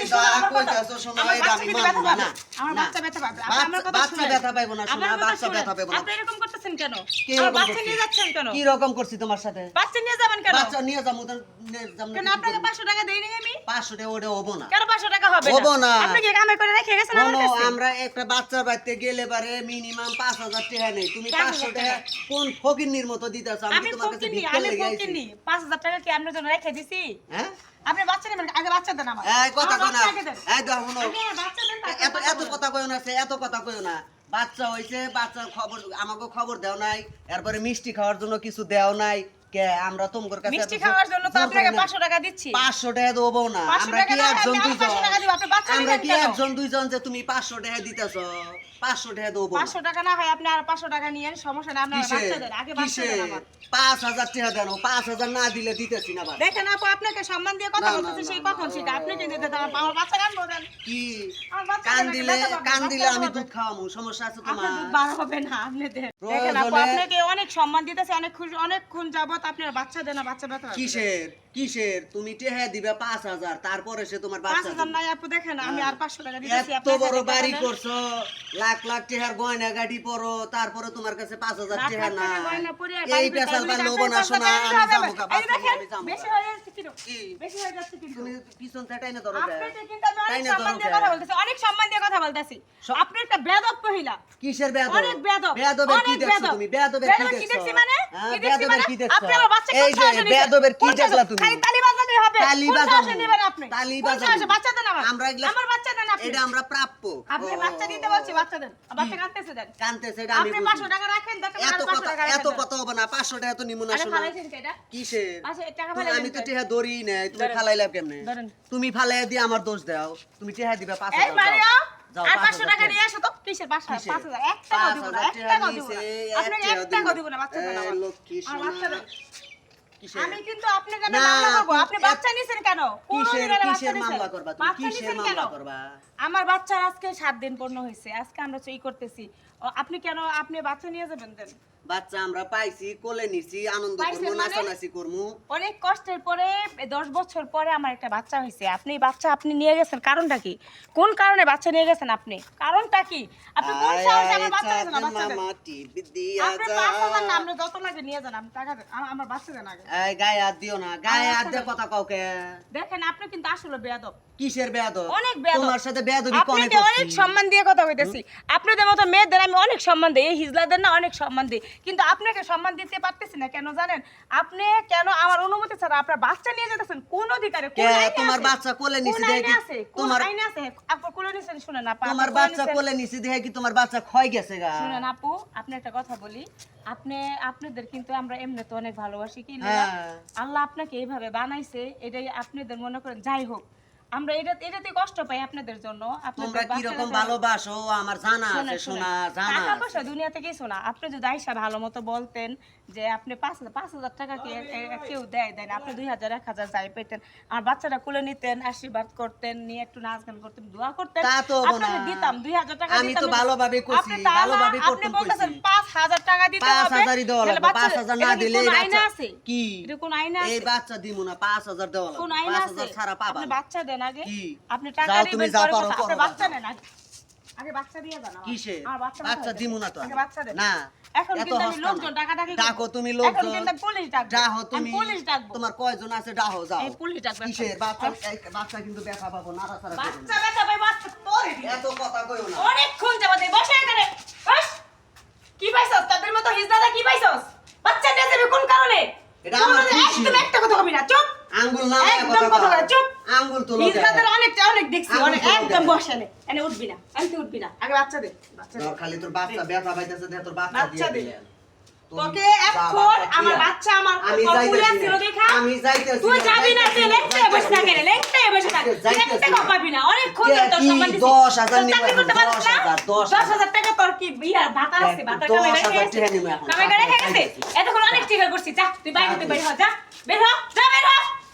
যা কইতাছো শোনো এটা আমি মানব না। আমার বাচ্চা ব্যথা পাবে। আমার কথা বাচ্চা ব্যথা পাইবো না শোনা, বাচ্চা ব্যথা পাইবো না। আপনি এরকম করতেছেন কেন? আমার বাচ্চা নিয়ে যাচ্ছেন কেন? কি রকম করছি তোমার সাথে? বাচ্চা নিয়ে যাবেন কেন? বাচ্চা নিয়ে যাবো তো কেন আপনাকে 500 টাকা দেই নাই আমি? 500 টাকা ওটা হবো না। কেন 500 টাকা হবে না? হবো না। আপনি কি কামে করে রেখে গেছেন আমার কাছে? আমরা একটা বাচ্চার বাড়িতে গেলে পারে মিনিমাম 5000 টাকা নেই। তুমি 500 টাকা কোন ফকিন্নির মতো দিতেছো? আমি তোমার কাছে ভিক্ষা লেগে আইছি। 5000 টাকা কি আপনার জন্য রেখে দিছি? হ্যাঁ? আপনি বাচ্চা নেবেন, আগে বাচ্চা দেন আমার। এই কথা কই না। আগে দেন। এই দাও শুনো। আগে বাচ্চা দেন, এত এত কথা কইও না, এত কথা কইও না। বাচ্চা হইছে, বাচ্চার খবর আমাকে খবর দাও নাই। এরপরে মিষ্টি খাওয়ার জন্য কিছু দাও নাই। কে আমরা তোমার কাছে মিষ্টি খাওয়ার জন্য তো আপনাকে 500 টাকা দিচ্ছি। 500 টাকা দেবো না। 500 আমরা টাকা কি না, একজন আমি দুইজন? 500 টাকা দিব, আপনি বাচ্চা আমরা নেবেন কি কেন? একজন দুইজন যে তুমি 500 টাকা দিতেছো? 500 টাকা দেবো না। 500 টাকা না হয় আপনি আর 500 টাকা নিয়েন, সমস্যা নাই, আপনার বাচ্চা দেন, আগে বাচ্চা দেন আমার। 5000 টাকা দেন, 5000 না দিলে দিতেছি না ভাই। দেখেন আপু, আপনাকে সম্মান দিয়ে কথা না, না, বলতেছি, না, সেই না, কখন সেটা আপনি কিন্তু দিতে দেন, আমার বাচ্চা কান বলেন। কি আমার বাচ্চা কান দেন, দিলে বাচ্চা পাবেন, কান বাচ্চা দিলে আমি পাবেন। দুধ খাওয়ামু, সমস্যা আছে আপনার তোমার? দুধ বার হবে না, আপনি দেন। দেখেন আপু, প্রয়োজনে- আপনাকে অনেক সম্মান দিতেছে, অনেকক্ষণ যাবত আপনার বাচ্চা দেন, বাচ্চা ব্যথা হবে। কিসের তুমি টেহা দিবে 5000, তারপরে সে তোমার বাচ্চা 5000 দিবে। নাই আপু, দেখেন আমি আর 500 টাকা দিতেছি এত আপনার বড় কাছে, বাড়ি টাকা দেন। করছো, লাখ লাখ টাকার গয়না গাড়ি পরো, তারপরে তোমার কাছে 5000 লাখ টাকা লাখ না। টাকা গয়না পরে আর এই বাড়ি পেশাল ভিতরে বা টাকা লবো না পয়সা শোনা, দিতে আমি হবে। যাবো গা, এই বাচ্চা দেখেন, আমি যাবো বেশি গা। হয়ে যাচ্ছে কিন্তু, কি? বেশি হয়ে যাচ্ছে কিন্তু। তুমি পিছন থেকে টাইনা ধরো কে? আপনাকে কিন্তু আমি অনেক টাইনা সম্মান ধরো দিয়ে কে? কথা বলতেছি, অনেক সম্মান দিয়ে কথা বলতেছি। আপনি একটা বেয়াদব মহিলা। কিসের বেয়াদব? অনেক বেয়াদব, বেয়াদবের কি অনেক দেখছো বেয়াদব। তুমি? বেয়াদবের কি বেয়াদবের কি দেখছি দেখছো? মানে? হ্যাঁ, কি দেখছি বেয়াদবের মানে? কি দেখছো? আপনি আমার বাচ্চাকে এই কোন যে সাহসে নিছেন? বেয়াদবের কি কোন সাহসে? দেখলা তুমি? খালি তালি বাজালে হবে। তালি কোন বাজাবো। সাহসে নিবেন আপনি? তালি কোন বাজাবো। সাহসে? বাচ্চা দেন আমার। আমরা এগুলা- আমার বাচ্চা দেন আপনি। এটা আমরা প্রাপ্য। আপনি ও। বাচ্চা দিতে বলছি, বাচ্চা দেন। বাচ্চা কাঁদতেছে দেন। কানতেছে এটা আমি আপনি বুঝি। 500 টাকা রাখেন, দেখেন আর 500 টাকা রাখেন। এত কথা হবে না, 500 টাকা তো নিমু না আরে শোনা। ফালাইছেন কে এটা? কিসের? 500 টাকা তুমি- ফালাইছেন আমি তো কে? টেহা ধরি নাই, তুমি ধরেন। ফালাইলা কেমনে? ধরেন। তুমি ফালাই দিয়ে আমার দোষ দাও। তুমি টেহা দিবা এই 5000 মারিয়া, যাও, আর 5000 500 টাকা নিয়ে আসো তো। কিসের 5000? কিসের? 5000 এক টাকাও দিব না, 5000 এক টাকাও দিব নিছে, না। আপনাকে এক টাকাও দিব না, বাচ্চা দেন এই আমার। লক্ষ্মী আমার বাচ্চা সোনা। দেন। কিসের? আমি কিন্তু আপনার নামে না, মামলা করব। আপনি এত- বাচ্চা নিছেন কেন? কোন অধিকারে বাচ্চা কিসের নিছেন? মামলা করবা তুমি? বাচ্চা কিসের নিছেন কেন? মামলা করবা? আমার বাচ্চার আজকে 7 দিন পূর্ণ হয়েছে। আজকে আমরা চই করতেছি। আপনি কেন আপনি বাচ্চা নিয়ে যাবেন দেন? বাচ্চা আমরা পাইছি, কোলে নিছি, আনন্দ পাইছেন করবো, মানে? নাচানাচি করবো। অনেক কষ্টের পরে 10 বছর পরে আমার একটা বাচ্চা হয়েছে। আপনি বাচ্চা আপনি নিয়ে গেছেন, কারণটা কি? কোন কারণে বাচ্চা নিয়ে গেছেন আপনি? কারণটা কি? আপনি কোন সাহসে আমার বাচ্চা নিয়ে যান? বাচ্চা দেন। মামা টিপি দিয়া আপনি যা। 5000 না, আপনি যত লাগে নিয়ে যান, আমি টাকা দেন। আমার বাচ্চা দেন আগে। এই গায়ে হাত দিও না, গায়ে হাত বাচ্চা দিয়ে দেন। কথা কাউকে। দেখেন আপনি কিন্তু আসলে বেয়াদব। কিসের বেয়াদব? অনেক বেয়াদব। তোমার সাথে বেয়াদবি কমে আপনাকে অনেক সম্মান দিয়ে কথা কইতেছি। আপনাদের মতো মেয়েদের আমি অনেক সম্মান দেই, এই হিজলাদের না অনেক সম্মান দেই, কিন্তু আপনাকে সম্মান দিতে পারতেছি না কেন জানেন? আপনি কেন আমার অনুমতি ছাড়া আপনার বাচ্চা নিয়ে যেতেছেন? কোন অধিকারে? কোন আইনে আছে? তোমার বাচ্চা কোলে নিছি কোন দেখে আইনে কি আছে? কোন তোমার আইনে আছে? আপু কোলে নিছেন, শুনেন আপা, আপনি তোমার কোলে বাচ্চা নিছেন। কোলে নিছি দেখে কি তোমার বাচ্চা ক্ষয় গেছে গা? শুনেন আপু, আপনি একটা কথা বলি, আপনাদের কিন্তু আমরা এমনি তো অনেক ভালোবাসি কি না? হ্যাঁ। আল্লাহ আপনাকে এইভাবে বানাইছে, এটাই আপনাদের মনে করেন যাই হোক, আমরা এটাতে কষ্ট পাই আপনাদের জন্য। তোমরা আপনাদের কি রকম বাচ্চারা- ভালোবাসো আমার জানা আছে, শোনেন, শোনা শোনেন, জানা টাকা আছে। পয়সা দুনিয়াতে কিছু না। আপনি যদি আইসা ভালো মতো বলতেন যে আপনি 5000 টাকা কি কেউ দেয় না, আপনি 2000 1000 যাই পেতেন, আমার বাচ্চাটা কোলে নিতেন, আশীর্বাদ করতেন, নিয়ে একটু নাচ গান করতেন, দোয়া করতেন, তা তো হবো না। আপনাকে দিতাম 2000 টাকা আমি দিতাম। তো ভালোভাবে কইছি, আপনি তা না, ভালোভাবে আপনি করতেন বলতেছেন কইছি। 5000 টাকা দিতে হবে। 5000 ই দেওয়া তাহলে লাগবে, বাচ্চা- 5000 এটা না কি দিলে কোনো এই আইনা বাচ্চা- আছে? কি? এটা কোনো আইনা এই আছে? বাচ্চা দিমু না, 5000 দেওয়া কোন লাগবে, আইনা আছে? 5000 ছাড়া পাবা আপনি না। বাচ্চা দেন আগে। কি? আপনি টাকা যাও, দিবেন তুমি যা পরে পারো কথা। করো, আপনি বাচ্চা যাও। নেন আগে। আগে বাচ্চা দিয়ে যান আমার। কিসের? আমার বাচ্চা বাচ্চা দিমু না তো আগে আমি। বাচ্চা দেন। না। এখন এত কিন্তু আমি হস্ত লোকজন না। ডাকাডাকি ডাকো করবো। তুমি এখন লোকজন। কিন্তু আমি পুলিশ ডাকবো। ডাহো আমি তুমি। পুলিশ ডাকবো। তোমার কয়জন আছে ডাহো যাও। আমি পুলিশ ডাকবো। কিসের? বাচ্চা কিন্তু ব্যথা পাবো, নাড়াচাড়া করো না। বাচ্চা ব্যথা পাই, বাচ্চা তোরে দিবে। এত কথা কইও না। অনেকক্ষণ যাবত এই বসে এখানে। বস। কি পাইছস? তোদের মতো হিজদাদা কি পাইছস? বাচ্চা নিয়ে যাবি কোন কারণে? এটা আমার কোনোদিন খুশি। একদম একটা কথা কবি না। চুপ। আঙ্গুল না একদম কথা কয়, চুপ। আঙ্গুল তো লোকে। হিজদাদের অনেক দেখছি, আঙ্গুল অনেক তুলো একদম দেয়। বসে নে। এনে উঠবি না। আমি তুই উঠবি না। আগে বাচ্চা দে। বাচ্চা দে। খালি তোর বাচ্চা ব্যথা পাইতেছে, দে তোর বাচ্চা বাচ্চা দিয়ে দে। দিলেন। তোকে এখন আমার বাচ্চা আমার আমি কপুলে যাইতেছি ছিল না। দেখা। আমি যাইতেছি তুই না, যাবি না, তুই যাইতেছি না, লেংটে বসে থাক, যাইতেছি না। লেংটে বসে থাক। যাইতেছি লেংটে না। পাবি না। অনেকক্ষণ কে ধরে তোর কি সম্মান দিছি। 10,000 তোর নিবো চাকরি এখন, করতে পারিস না? 10,000 10,000 টাকা তোর কি বিয়া ভাতা আছে? দেখ, ভাতা 10,000 কামাই রেখে টাকা নিবো এখন। কামাই রেখে গেছে। এতক্ষণ অনেক টিকা করছিস। যা তুই বাইরে হতে বের হ, যা বের হ, যা বের হ।